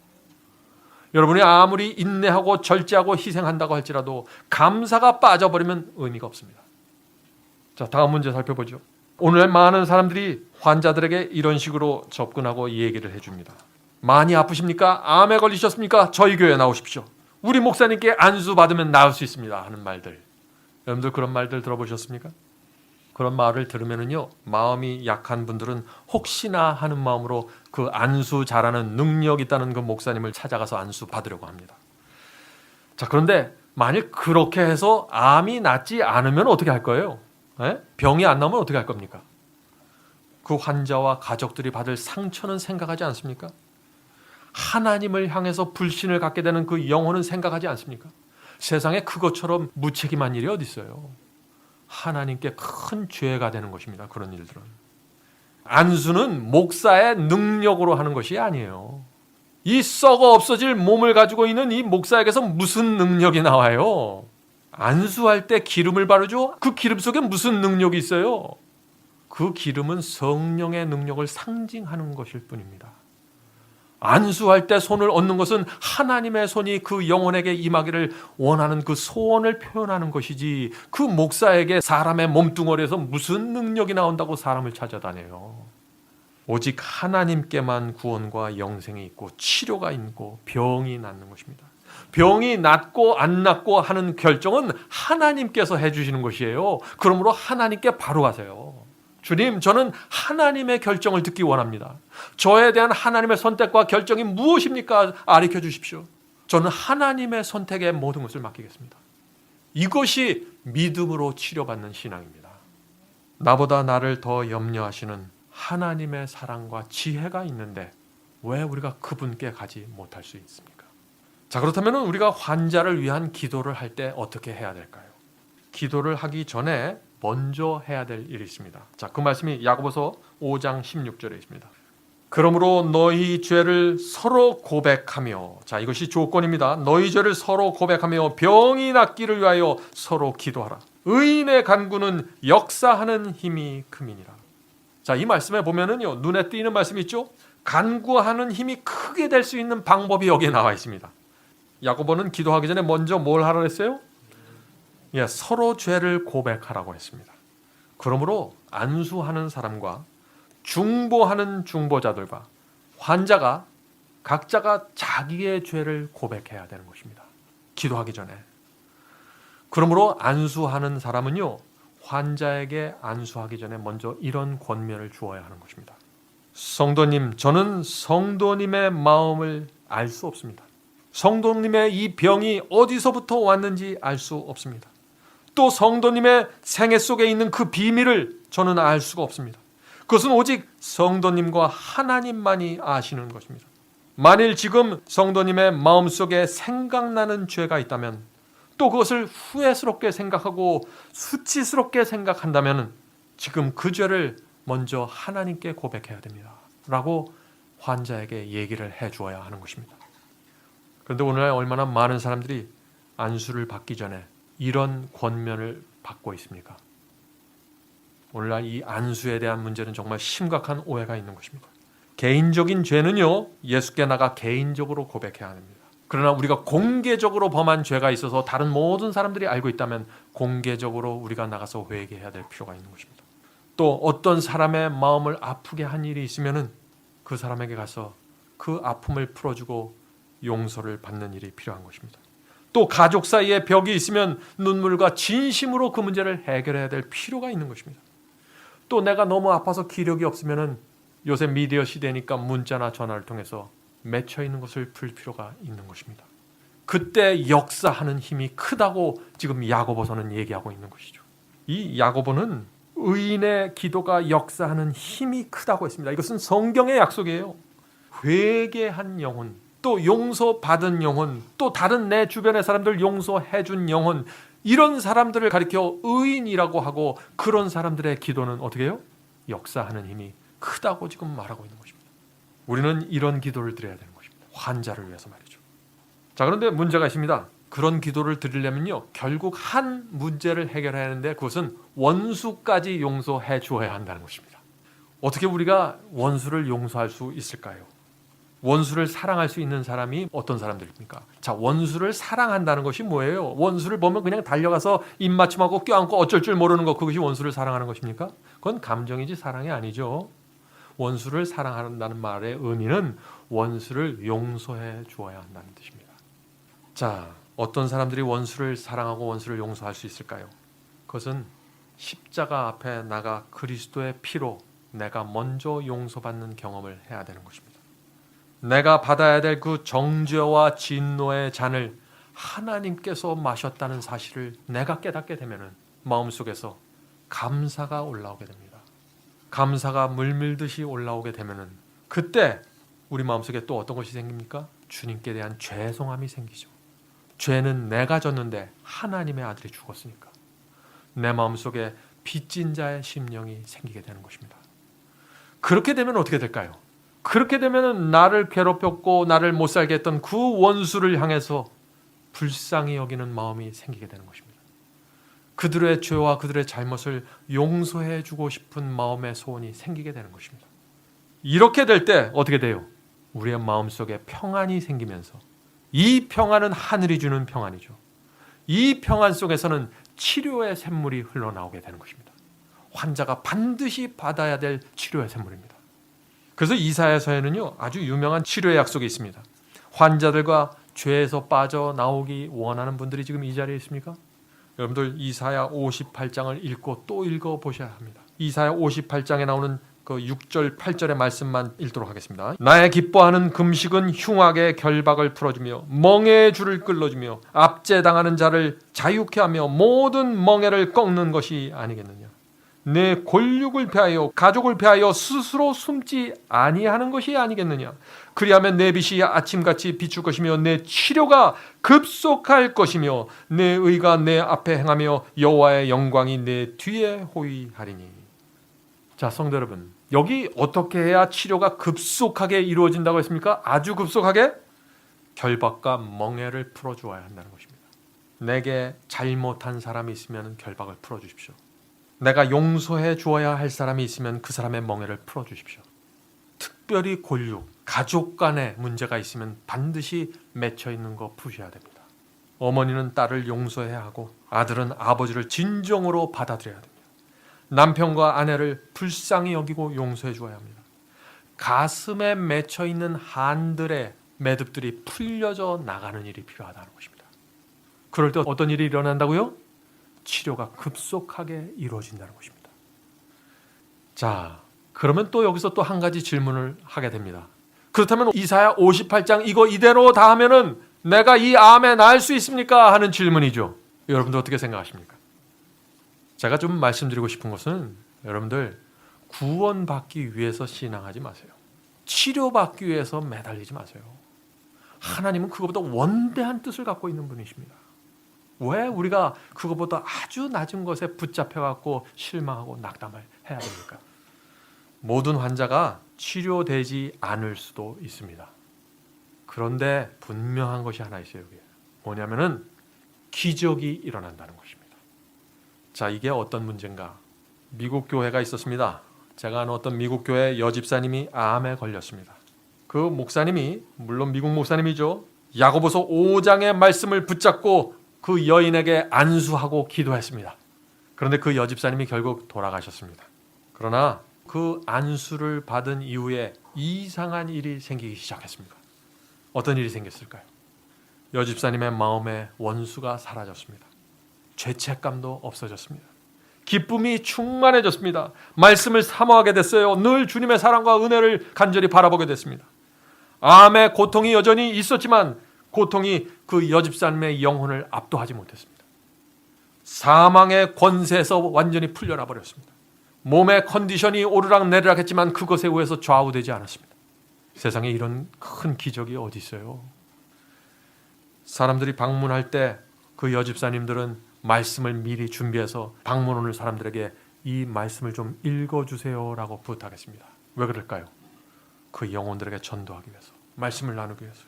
Speaker 1: 여러분이 아무리 인내하고 절제하고 희생한다고 할지라도 감사가 빠져버리면 의미가 없습니다. 자, 다음 문제 살펴보죠. 오늘 많은 사람들이 환자들에게 이런 식으로 접근하고 얘기를 해줍니다. 많이 아프십니까? 암에 걸리셨습니까? 저희 교회에 나오십시오. 우리 목사님께 안수 받으면 나을 수 있습니다. 하는 말들. 여러분들 그런 말들 들어보셨습니까? 그런 말을 들으면은요, 마음이 약한 분들은 혹시나 하는 마음으로 그 안수 잘하는 능력 있다는 그 목사님을 찾아가서 안수 받으려고 합니다. 자, 그런데 만일 그렇게 해서 암이 낫지 않으면 어떻게 할 거예요? 에? 병이 안 나오면 어떻게 할 겁니까? 그 환자와 가족들이 받을 상처는 생각하지 않습니까? 하나님을 향해서 불신을 갖게 되는 그 영혼은 생각하지 않습니까? 세상에 그것처럼 무책임한 일이 어디 있어요? 하나님께 큰 죄가 되는 것입니다. 그런 일들은. 안수는 목사의 능력으로 하는 것이 아니에요. 이 썩어 없어질 몸을 가지고 있는 이 목사에게서 무슨 능력이 나와요? 안수할 때 기름을 바르죠? 그 기름 속에 무슨 능력이 있어요? 그 기름은 성령의 능력을 상징하는 것일 뿐입니다. 안수할 때 손을 얹는 것은 하나님의 손이 그 영혼에게 임하기를 원하는 그 소원을 표현하는 것이지, 그 목사에게 사람의 몸뚱어리에서 무슨 능력이 나온다고 사람을 찾아다녀요. 오직 하나님께만 구원과 영생이 있고 치료가 있고 병이 낫는 것입니다. 병이 낫고 안 낫고 하는 결정은 하나님께서 해주시는 것이에요. 그러므로 하나님께 바로 가세요. 주님, 저는 하나님의 결정을 듣기 원합니다. 저에 대한 하나님의 선택과 결정이 무엇입니까? 알려 주십시오. 저는 하나님의 선택에 모든 것을 맡기겠습니다. 이것이 믿음으로 치료받는 신앙입니다. 나보다 나를 더 염려하시는 하나님의 사랑과 지혜가 있는데 왜 우리가 그분께 가지 못할 수 있습니까? 자, 그렇다면 우리가 환자를 위한 기도를 할 때 어떻게 해야 될까요? 기도를 하기 전에 먼저 해야 될 일이 있습니다. 자, 그 말씀이 야고보서 5장 16절에 있습니다. 그러므로 너희 죄를 서로 고백하며, 자, 이것이 조건입니다. 너희 죄를 서로 고백하며 병이 낫기를 위하여 서로 기도하라. 의인의 간구는 역사하는 힘이 큼이니라. 자, 이 말씀에 보면은요, 눈에 띄는 말씀이 있죠? 간구하는 힘이 크게 될 수 있는 방법이 여기에 나와 있습니다. 야고보는 기도하기 전에 먼저 뭘 하라고 했어요? 서로 죄를 고백하라고 했습니다. 그러므로 안수하는 사람과 중보하는 중보자들과 환자가 각자가 자기의 죄를 고백해야 되는 것입니다. 기도하기 전에. 그러므로 안수하는 사람은요, 환자에게 안수하기 전에 먼저 이런 권면을 주어야 하는 것입니다. 성도님, 저는 성도님의 마음을 알 수 없습니다. 성도님의 이 병이 어디서부터 왔는지 알 수 없습니다. 또 성도님의 생애 속에 있는 그 비밀을 저는 알 수가 없습니다. 그것은 오직 성도님과 하나님만이 아시는 것입니다. 만일 지금 성도님의 마음속에 생각나는 죄가 있다면, 또 그것을 후회스럽게 생각하고 수치스럽게 생각한다면 지금 그 죄를 먼저 하나님께 고백해야 됩니다. 라고 환자에게 얘기를 해주어야 하는 것입니다. 그런데 오늘날 얼마나 많은 사람들이 안수를 받기 전에 이런 권면을 받고 있습니까? 오늘날 이 안수에 대한 문제는 정말 심각한 오해가 있는 것입니다. 개인적인 죄는요, 예수께 나가 개인적으로 고백해야 합니다. 그러나 우리가 공개적으로 범한 죄가 있어서 다른 모든 사람들이 알고 있다면 공개적으로 우리가 나가서 회개해야 될 필요가 있는 것입니다. 또 어떤 사람의 마음을 아프게 한 일이 있으면은 그 사람에게 가서 그 아픔을 풀어주고 용서를 받는 일이 필요한 것입니다. 또 가족 사이에 벽이 있으면 눈물과 진심으로 그 문제를 해결해야 될 필요가 있는 것입니다. 또 내가 너무 아파서 기력이 없으면은 요새 미디어 시대니까 문자나 전화를 통해서 맺혀 있는 것을 풀 필요가 있는 것입니다. 그때 역사하는 힘이 크다고 지금 야고보서는 얘기하고 있는 것이죠. 이 야고보는 의인의 기도가 역사하는 힘이 크다고 했습니다. 이것은 성경의 약속이에요. 회개한 영혼, 또 용서받은 영혼, 또 다른 내 주변의 사람들 용서해준 영혼, 이런 사람들을 가리켜 의인이라고 하고, 그런 사람들의 기도는 어떻게 해요? 역사하는 힘이 크다고 지금 말하고 있는 것입니다. 우리는 이런 기도를 드려야 되는 것입니다. 환자를 위해서 말이죠. 자, 그런데 문제가 있습니다. 그런 기도를 드리려면요, 결국 한 문제를 해결해야 하는데 그것은 원수까지 용서해 주어야 한다는 것입니다. 어떻게 우리가 원수를 용서할 수 있을까요? 원수를 사랑할 수 있는 사람이 어떤 사람들입니까? 자, 원수를 사랑한다는 것이 뭐예요? 원수를 보면 그냥 달려가서 입맞춤하고 껴안고 어쩔 줄 모르는 것, 그것이 원수를 사랑하는 것입니까? 그건 감정이지 사랑이 아니죠. 원수를 사랑한다는 말의 의미는 원수를 용서해 주어야 한다는 뜻입니다. 자, 어떤 사람들이 원수를 사랑하고 원수를 용서할 수 있을까요? 그것은 십자가 앞에 나가 그리스도의 피로 내가 먼저 용서받는 경험을 해야 되는 것입니다. 내가 받아야 될 그 정죄와 진노의 잔을 하나님께서 마셨다는 사실을 내가 깨닫게 되면 마음속에서 감사가 올라오게 됩니다. 감사가 물밀듯이 올라오게 되면 그때 우리 마음속에 또 어떤 것이 생깁니까? 주님께 대한 죄송함이 생기죠. 죄는 내가 졌는데 하나님의 아들이 죽었으니까 내 마음속에 빚진 자의 심령이 생기게 되는 것입니다. 그렇게 되면 어떻게 될까요? 그렇게 되면 나를 괴롭혔고 나를 못 살게 했던 그 원수를 향해서 불쌍히 여기는 마음이 생기게 되는 것입니다. 그들의 죄와 그들의 잘못을 용서해 주고 싶은 마음의 소원이 생기게 되는 것입니다. 이렇게 될 때 어떻게 돼요? 우리의 마음속에 평안이 생기면서, 이 평안은 하늘이 주는 평안이죠. 이 평안 속에서는 치료의 샘물이 흘러나오게 되는 것입니다. 환자가 반드시 받아야 될 치료의 샘물입니다. 그래서 이사야서에는요 아주 유명한 치료의 약속이 있습니다. 환자들과 죄에서 빠져나오기 원하는 분들이 지금 이 자리에 있습니까? 여러분들 이사야 58장을 읽고 또 읽어보셔야 합니다. 이사야 58장에 나오는 그 6절 8절의 말씀만 읽도록 하겠습니다. 나의 기뻐하는 금식은 흉악의 결박을 풀어주며 멍에의 줄을 끌어주며 압제당하는 자를 자유케 하며 모든 멍에를 꺾는 것이 아니겠느냐. 내 골육을 패하여 가족을 패하여 스스로 숨지 아니하는 것이 아니겠느냐. 그리하면 내 빛이 아침같이 비출 것이며 내 치료가 급속할 것이며 내 의가 내 앞에 행하며 여호와의 영광이 내 뒤에 호위하리니. 자, 성도 여러분, 여기 어떻게 해야 치료가 급속하게 이루어진다고 했습니까? 아주 급속하게 결박과 멍에를 풀어주어야 한다는 것입니다. 내게 잘못한 사람이 있으면 결박을 풀어주십시오. 내가 용서해 주어야 할 사람이 있으면 그 사람의 멍에를 풀어주십시오. 특별히 골육, 가족 간에 문제가 있으면 반드시 맺혀 있는 거 푸셔야 됩니다. 어머니는 딸을 용서해야 하고 아들은 아버지를 진정으로 받아들여야 됩니다. 남편과 아내를 불쌍히 여기고 용서해 주어야 합니다. 가슴에 맺혀 있는 한들의 매듭들이 풀려져 나가는 일이 필요하다는 것입니다. 그럴 때 어떤 일이 일어난다고요? 치료가 급속하게 이루어진다는 것입니다. 자, 그러면 또 여기서 또 한 가지 질문을 하게 됩니다. 그렇다면 이사야 58장 이거 이대로 다 하면은 내가 이 암에 나을 수 있습니까? 하는 질문이죠. 여러분들 어떻게 생각하십니까? 제가 좀 말씀드리고 싶은 것은 여러분들 구원받기 위해서 신앙하지 마세요. 치료받기 위해서 매달리지 마세요. 하나님은 그것보다 원대한 뜻을 갖고 있는 분이십니다. 왜 우리가 그것보다 아주 낮은 것에 붙잡혀갖고 실망하고 낙담을 해야 됩니까? 모든 환자가 치료되지 않을 수도 있습니다. 그런데 분명한 것이 하나 있어요. 여기. 뭐냐면은 기적이 일어난다는 것입니다. 자, 이게 어떤 문제인가? 미국 교회가 있었습니다. 제가 아는 어떤 미국 교회 여집사님이 암에 걸렸습니다. 그 목사님이 물론 미국 목사님이죠. 야고보서 5장의 말씀을 붙잡고 그 여인에게 안수하고 기도했습니다. 그런데 그 여집사님이 결국 돌아가셨습니다. 그러나 그 안수를 받은 이후에 이상한 일이 생기기 시작했습니다. 어떤 일이 생겼을까요? 여집사님의 마음에 원수가 사라졌습니다. 죄책감도 없어졌습니다. 기쁨이 충만해졌습니다. 말씀을 사모하게 됐어요. 늘 주님의 사랑과 은혜를 간절히 바라보게 됐습니다. 암의 고통이 여전히 있었지만 고통이 그 여집사님의 영혼을 압도하지 못했습니다. 사망의 권세에서 완전히 풀려나 버렸습니다. 몸의 컨디션이 오르락내리락 했지만 그것에 의해서 좌우되지 않았습니다. 세상에 이런 큰 기적이 어디 있어요? 사람들이 방문할 때 그 여집사님들은 말씀을 미리 준비해서 방문 오는 사람들에게 이 말씀을 좀 읽어주세요라고 부탁했습니다. 왜 그럴까요? 그 영혼들에게 전도하기 위해서, 말씀을 나누기 위해서요.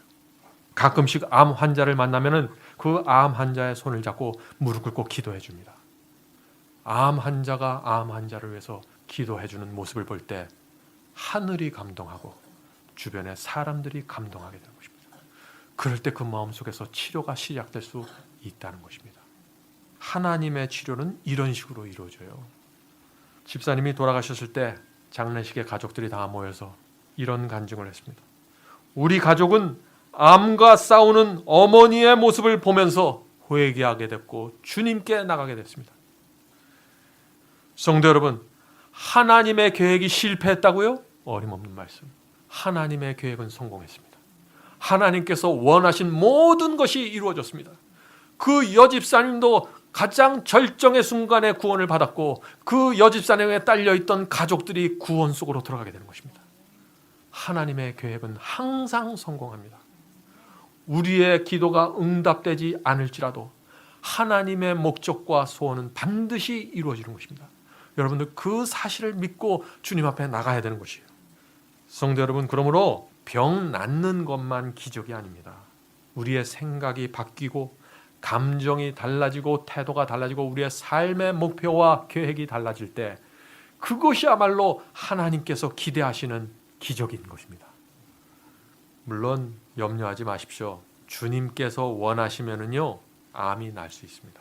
Speaker 1: 가끔씩 암 환자를 만나면은 그 암 환자의 손을 잡고 무릎 꿇고 기도해 줍니다. 암 환자가 암 환자를 위해서 기도해 주는 모습을 볼 때 하늘이 감동하고 주변의 사람들이 감동하게 되는 것입니다. 그럴 때 그 마음속에서 치료가 시작될 수 있다는 것입니다. 하나님의 치료는 이런 식으로 이루어져요. 집사님이 돌아가셨을 때 장례식에 가족들이 다 모여서 이런 간증을 했습니다. 우리 가족은 암과 싸우는 어머니의 모습을 보면서 회개하게 됐고 주님께 나가게 됐습니다. 성도 여러분, 하나님의 계획이 실패했다고요? 어림없는 말씀. 하나님의 계획은 성공했습니다. 하나님께서 원하신 모든 것이 이루어졌습니다. 그 여집사님도 가장 절정의 순간에 구원을 받았고 그 여집사님에 딸려있던 가족들이 구원 속으로 들어가게 되는 것입니다. 하나님의 계획은 항상 성공합니다. 우리의 기도가 응답되지 않을지라도 하나님의 목적과 소원은 반드시 이루어지는 것입니다. 여러분들 그 사실을 믿고 주님 앞에 나가야 되는 것이에요. 성도 여러분, 그러므로 병 낫는 것만 기적이 아닙니다. 우리의 생각이 바뀌고 감정이 달라지고 태도가 달라지고 우리의 삶의 목표와 계획이 달라질 때 그것이야말로 하나님께서 기대하시는 기적인 것입니다. 물론 염려하지 마십시오. 주님께서 원하시면은요 암이 날 수 있습니다.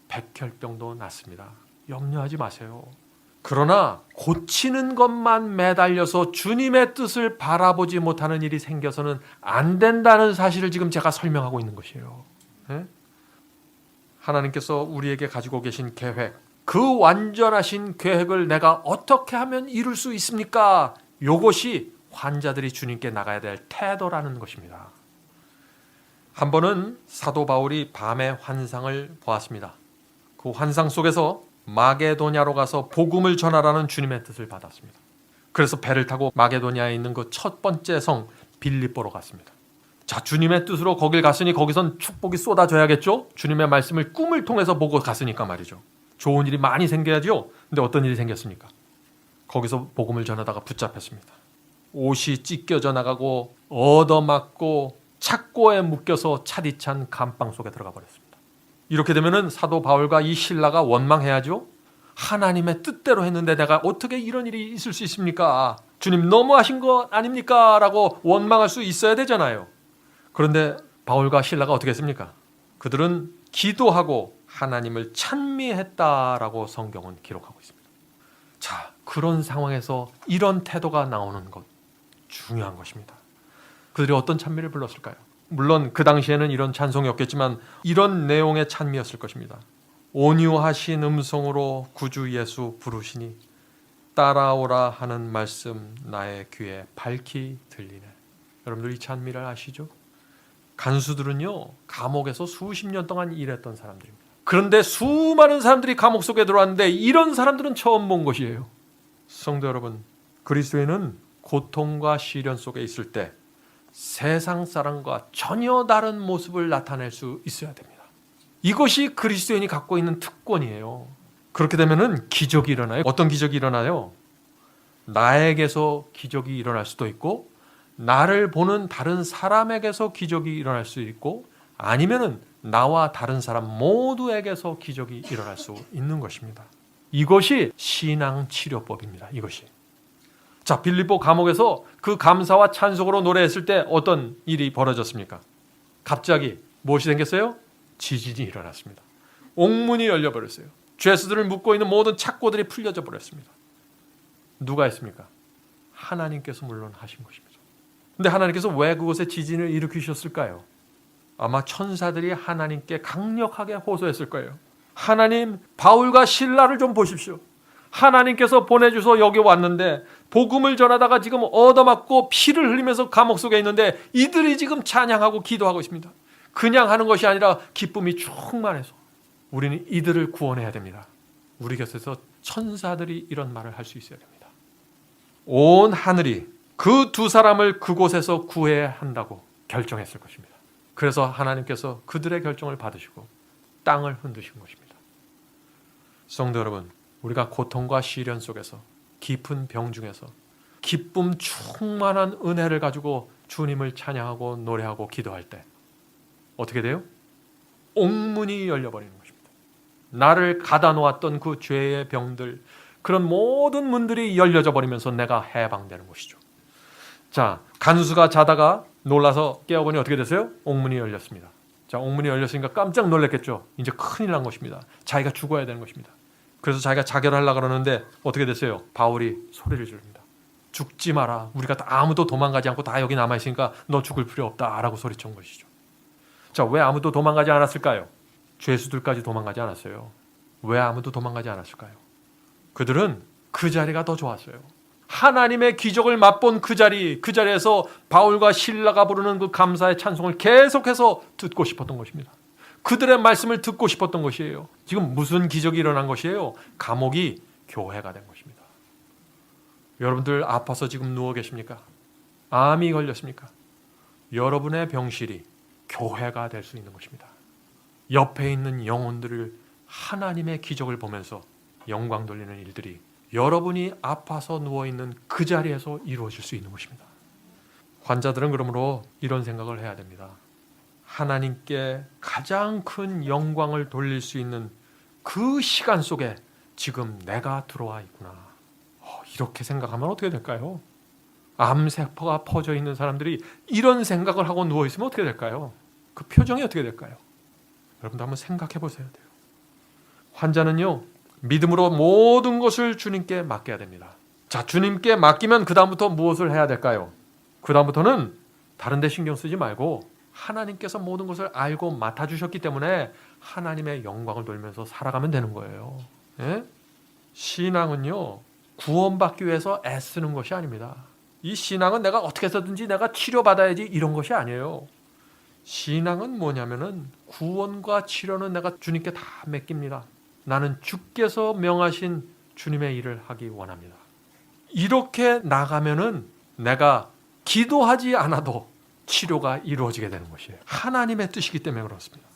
Speaker 1: 백혈병도 낫습니다. 염려하지 마세요. 그러나 고치는 것만 매달려서 주님의 뜻을 바라보지 못하는 일이 생겨서는 안 된다는 사실을 지금 제가 설명하고 있는 것이에요. 네? 하나님께서 우리에게 가지고 계신 계획, 그 완전하신 계획을 내가 어떻게 하면 이룰 수 있습니까? 이것이 환자들이 주님께 나가야 될 태도라는 것입니다. 한 번은 사도 바울이 밤에 환상을 보았습니다. 그 환상 속에서 마게도냐로 가서 복음을 전하라는 주님의 뜻을 받았습니다. 그래서 배를 타고 마게도냐에 있는 그 첫 번째 성 빌립보로 갔습니다. 자, 주님의 뜻으로 거길 갔으니 거기선 축복이 쏟아져야겠죠? 주님의 말씀을 꿈을 통해서 보고 갔으니까 말이죠. 좋은 일이 많이 생겨야죠. 근데 어떤 일이 생겼습니까? 거기서 복음을 전하다가 붙잡혔습니다. 옷이 찢겨져 나가고 얻어맞고 착고에 묶여서 차디찬 감방 속에 들어가 버렸습니다. 이렇게 되면은 사도 바울과 이 신라가 원망해야죠. 하나님의 뜻대로 했는데 내가 어떻게 이런 일이 있을 수 있습니까? 주님 너무하신 것 아닙니까? 라고 원망할 수 있어야 되잖아요. 그런데 바울과 신라가 어떻게 했습니까? 그들은 기도하고 하나님을 찬미했다라고 성경은 기록하고 있습니다. 자, 그런 상황에서 이런 태도가 나오는 것 중요한 것입니다. 그들이 어떤 찬미를 불렀을까요? 물론 그 당시에는 이런 찬송이 없겠지만 이런 내용의 찬미였을 것입니다. 온유하신 음성으로 구주 예수 부르시니 따라오라 하는 말씀 나의 귀에 밝히 들리네. 여러분들 이 찬미를 아시죠? 간수들은요, 감옥에서 수십 년 동안 일했던 사람들입니다. 그런데 수많은 사람들이 감옥 속에 들어왔는데 이런 사람들은 처음 본 것이에요. 성도 여러분, 그리스도인은 고통과 시련 속에 있을 때 세상 사람과 전혀 다른 모습을 나타낼 수 있어야 됩니다. 이것이 그리스도인이 갖고 있는 특권이에요. 그렇게 되면은 기적이 일어나요. 어떤 기적이 일어나요? 나에게서 기적이 일어날 수도 있고, 나를 보는 다른 사람에게서 기적이 일어날 수 있고, 아니면은 나와 다른 사람 모두에게서 기적이 일어날 수 있는 것입니다. 이것이 신앙 치료법입니다. 이것이. 자, 빌립보 감옥에서 그 감사와 찬송으로 노래했을 때 어떤 일이 벌어졌습니까? 갑자기 무엇이 생겼어요? 지진이 일어났습니다. 옥문이 열려버렸어요. 죄수들을 묶고 있는 모든 착고들이 풀려져 버렸습니다. 누가 했습니까? 하나님께서 물론 하신 것입니다. 근데 하나님께서 왜 그곳에 지진을 일으키셨을까요? 아마 천사들이 하나님께 강력하게 호소했을 거예요. 하나님, 바울과 신라를 좀 보십시오. 하나님께서 보내주셔서 여기 왔는데 복음을 전하다가 지금 얻어맞고 피를 흘리면서 감옥 속에 있는데 이들이 지금 찬양하고 기도하고 있습니다. 그냥 하는 것이 아니라 기쁨이 충만해서 우리는 이들을 구원해야 됩니다. 우리 곁에서 천사들이 이런 말을 할 수 있어야 됩니다. 온 하늘이 그 두 사람을 그곳에서 구해야 한다고 결정했을 것입니다. 그래서 하나님께서 그들의 결정을 받으시고 땅을 흔드신 것입니다. 성도 여러분, 우리가 고통과 시련 속에서 깊은 병 중에서 기쁨 충만한 은혜를 가지고 주님을 찬양하고 노래하고 기도할 때 어떻게 돼요? 옥문이 열려버리는 것입니다. 나를 가다 놓았던 그 죄의 병들, 그런 모든 문들이 열려져 버리면서 내가 해방되는 것이죠. 자, 간수가 자다가 놀라서 깨어보니 어떻게 됐어요? 옥문이 열렸습니다. 자, 옥문이 열렸으니까 깜짝 놀랐겠죠. 이제 큰일 난 것입니다. 자기가 죽어야 되는 것입니다. 그래서 자기가 자결하려고 그러는데 어떻게 됐어요? 바울이 소리를 지릅니다. 죽지 마라. 우리가 아무도 도망가지 않고 다 여기 남아있으니까 너 죽을 필요 없다 라고 소리친 것이죠. 자, 왜 아무도 도망가지 않았을까요? 죄수들까지 도망가지 않았어요. 왜 아무도 도망가지 않았을까요? 그들은 그 자리가 더 좋았어요. 하나님의 기적을 맛본 그 자리에서 바울과 실라가 부르는 그 감사의 찬송을 계속해서 듣고 싶었던 것입니다. 그들의 말씀을 듣고 싶었던 것이에요. 지금 무슨 기적이 일어난 것이에요? 감옥이 교회가 된 것입니다. 여러분들 아파서 지금 누워 계십니까? 암이 걸렸습니까? 여러분의 병실이 교회가 될 수 있는 것입니다. 옆에 있는 영혼들을 하나님의 기적을 보면서 영광 돌리는 일들이 여러분이 아파서 누워있는 그 자리에서 이루어질 수 있는 것입니다. 환자들은 그러므로 이런 생각을 해야 됩니다. 하나님께 가장 큰 영광을 돌릴 수 있는 그 시간 속에 지금 내가 들어와 있구나. 이렇게 생각하면 어떻게 될까요? 암세포가 퍼져 있는 사람들이 이런 생각을 하고 누워있으면 어떻게 될까요? 그 표정이 어떻게 될까요? 여러분도 한번 생각해 보셔야 돼요. 환자는요, 믿음으로 모든 것을 주님께 맡겨야 됩니다. 자, 주님께 맡기면 그 다음부터 무엇을 해야 될까요? 그 다음부터는 다른 데 신경 쓰지 말고 하나님께서 모든 것을 알고 맡아주셨기 때문에 하나님의 영광을 돌면서 살아가면 되는 거예요. 예? 신앙은요, 구원받기 위해서 애쓰는 것이 아닙니다. 이 신앙은 내가 어떻게 해서든지 내가 치료받아야지 이런 것이 아니에요. 신앙은 뭐냐면은 구원과 치료는 내가 주님께 다 맡깁니다. 나는 주께서 명하신 주님의 일을 하기 원합니다. 이렇게 나가면은 내가 기도하지 않아도 치료가 이루어지게 되는 것이에요. 하나님의 뜻이기 때문에 그렇습니다.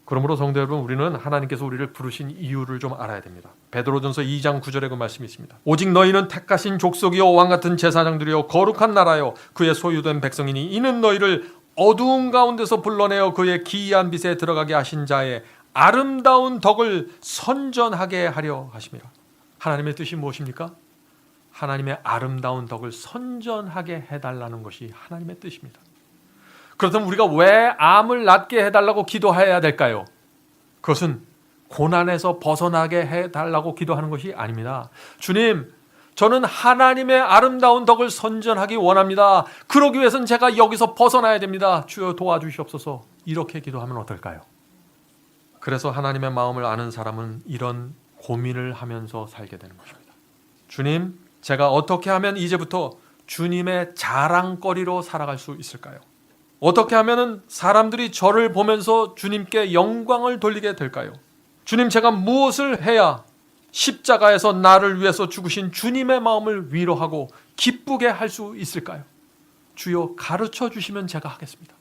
Speaker 1: 그러므로 성도 여러분, 우리는 하나님께서 우리를 부르신 이유를 좀 알아야 됩니다. 베드로전서 2장 9절에 그 말씀이 있습니다. 오직 너희는 택하신 족속이요 왕같은 제사장들이요 거룩한 나라요 그의 소유된 백성이니 이는 너희를 어두운 가운데서 불러내어 그의 기이한 빛에 들어가게 하신 자의 아름다운 덕을 선전하게 하려 하심이라. 하나님의 뜻이 무엇입니까? 하나님의 아름다운 덕을 선전하게 해달라는 것이 하나님의 뜻입니다. 그렇다면 우리가 왜 암을 낫게 해달라고 기도해야 될까요? 그것은 고난에서 벗어나게 해달라고 기도하는 것이 아닙니다. 주님, 저는 하나님의 아름다운 덕을 선전하기 원합니다. 그러기 위해서는 제가 여기서 벗어나야 됩니다. 주여 도와주시옵소서. 이렇게 기도하면 어떨까요? 그래서 하나님의 마음을 아는 사람은 이런 고민을 하면서 살게 되는 것입니다. 주님, 제가 어떻게 하면 이제부터 주님의 자랑거리로 살아갈 수 있을까요? 어떻게 하면 사람들이 저를 보면서 주님께 영광을 돌리게 될까요? 주님, 제가 무엇을 해야 십자가에서 나를 위해서 죽으신 주님의 마음을 위로하고 기쁘게 할 수 있을까요? 주여 가르쳐 주시면 제가 하겠습니다.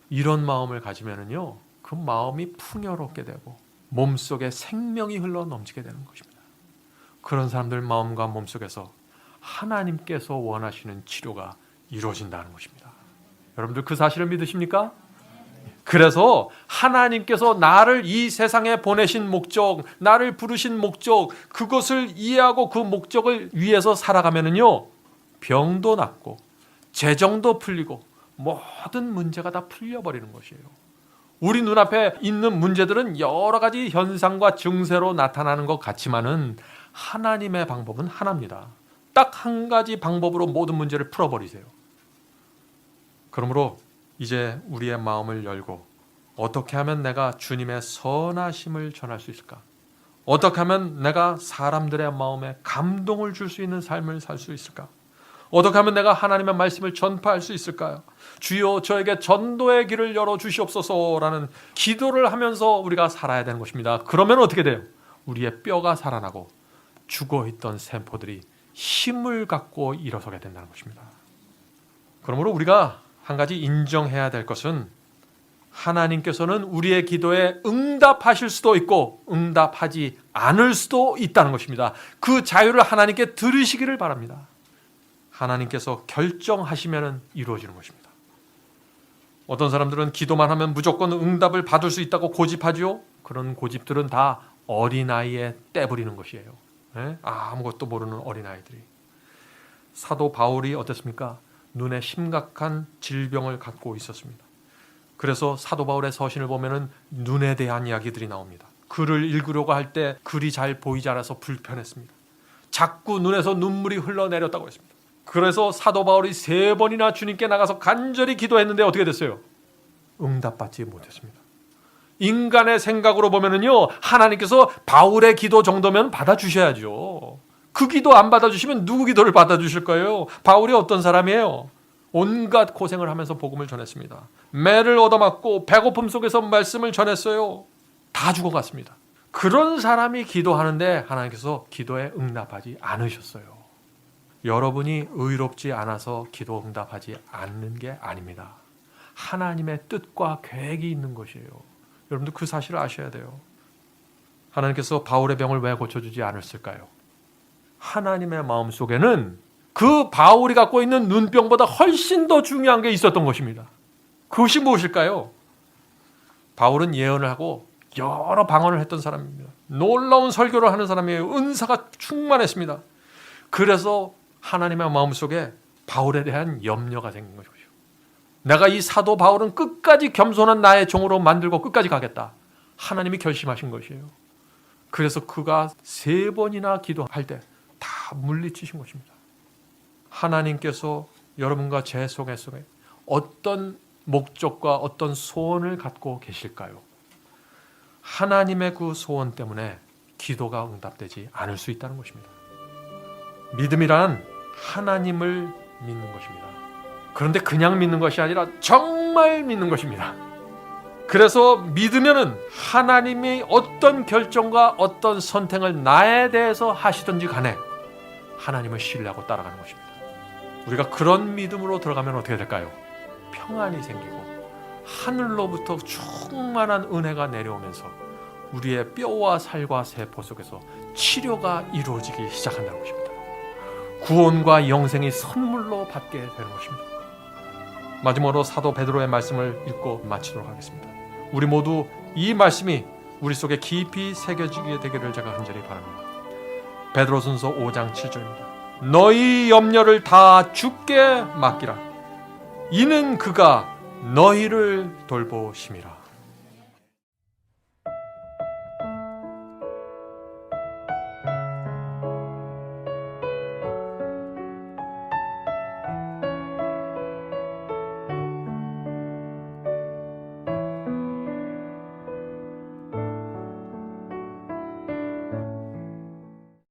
Speaker 1: 이런 마음을 가지면은요, 그 마음이 풍요롭게 되고 몸속에 생명이 흘러 넘치게 되는 것입니다. 그런 사람들 마음과 몸속에서 하나님께서 원하시는 치료가 이루어진다는 것입니다. 여러분들 그 사실을 믿으십니까? 그래서 하나님께서 나를 이 세상에 보내신 목적, 나를 부르신 목적, 그것을 이해하고 그 목적을 위해서 살아가면은요, 병도 낫고 재정도 풀리고 모든 문제가 다 풀려버리는 것이에요. 우리 눈앞에 있는 문제들은 여러 가지 현상과 증세로 나타나는 것 같지만은 하나님의 방법은 하나입니다. 딱 한 가지 방법으로 모든 문제를 풀어버리세요. 그러므로 이제 우리의 마음을 열고 어떻게 하면 내가 주님의 선하심을 전할 수 있을까? 어떻게 하면 내가 사람들의 마음에 감동을 줄 수 있는 삶을 살 수 있을까? 어떻게 하면 내가 하나님의 말씀을 전파할 수 있을까요? 주여 저에게 전도의 길을 열어 주시옵소서라는 기도를 하면서 우리가 살아야 되는 것입니다. 그러면 어떻게 돼요? 우리의 뼈가 살아나고 죽어있던 세포들이 힘을 갖고 일어서게 된다는 것입니다. 그러므로 우리가 한 가지 인정해야 될 것은 하나님께서는 우리의 기도에 응답하실 수도 있고 응답하지 않을 수도 있다는 것입니다. 그 자유를 하나님께 들으시기를 바랍니다. 하나님께서 결정하시면 이루어지는 것입니다. 어떤 사람들은 기도만 하면 무조건 응답을 받을 수 있다고 고집하죠. 그런 고집들은 다 어린아이에 떼부리는 것이에요. 아무것도 모르는 어린아이들이. 사도 바울이 어땠습니까? 눈에 심각한 질병을 갖고 있었습니다. 그래서 사도 바울의 서신을 보면은 눈에 대한 이야기들이 나옵니다. 글을 읽으려고 할 때 글이 잘 보이지 않아서 불편했습니다. 자꾸 눈에서 눈물이 흘러내렸다고 했습니다. 그래서 사도 바울이 3번이나 주님께 나가서 간절히 기도했는데 어떻게 됐어요? 응답받지 못했습니다. 인간의 생각으로 보면은요, 하나님께서 바울의 기도 정도면 받아주셔야죠. 그 기도 안 받아주시면 누구 기도를 받아주실 거예요? 바울이 어떤 사람이에요? 온갖 고생을 하면서 복음을 전했습니다. 매를 얻어맞고 배고픔 속에서 말씀을 전했어요. 다 죽어갔습니다. 그런 사람이 기도하는데 하나님께서 기도에 응답하지 않으셨어요. 여러분이 의롭지 않아서 기도 응답하지 않는 게 아닙니다. 하나님의 뜻과 계획이 있는 것이에요. 여러분들 그 사실을 아셔야 돼요. 하나님께서 바울의 병을 왜 고쳐주지 않았을까요? 하나님의 마음속에는 그 바울이 갖고 있는 눈병보다 훨씬 더 중요한 게 있었던 것입니다. 그것이 무엇일까요? 바울은 예언을 하고 여러 방언을 했던 사람입니다. 놀라운 설교를 하는 사람이에요. 은사가 충만했습니다. 그래서 하나님의 마음속에 바울에 대한 염려가 생긴 것이죠. 내가 이 사도 바울은 끝까지 겸손한 나의 종으로 만들고 끝까지 가겠다. 하나님이 결심하신 것이에요. 그래서 그가 3번이나 기도할 때 다 물리치신 것입니다. 하나님께서 여러분과 제 속에 어떤 목적과 어떤 소원을 갖고 계실까요? 하나님의 그 소원 때문에 기도가 응답되지 않을 수 있다는 것입니다. 믿음이란 하나님을 믿는 것입니다. 그런데 그냥 믿는 것이 아니라 정말 믿는 것입니다. 그래서 믿으면은 하나님이 어떤 결정과 어떤 선택을 나에 대해서 하시든지 간에 하나님을 신뢰하고 따라가는 것입니다. 우리가 그런 믿음으로 들어가면 어떻게 될까요? 평안이 생기고 하늘로부터 충만한 은혜가 내려오면서 우리의 뼈와 살과 세포 속에서 치료가 이루어지기 시작한다는 것입니다. 구원과 영생이 선물로 받게 되는 것입니다. 마지막으로 사도 베드로의 말씀을 읽고 마치도록 하겠습니다. 우리 모두 이 말씀이 우리 속에 깊이 새겨지게 되기를 제가 간절히 바랍니다. 베드로전서 5장 7절입니다. 너희 염려를 다 주께 맡기라. 이는 그가 너희를 돌보심이라.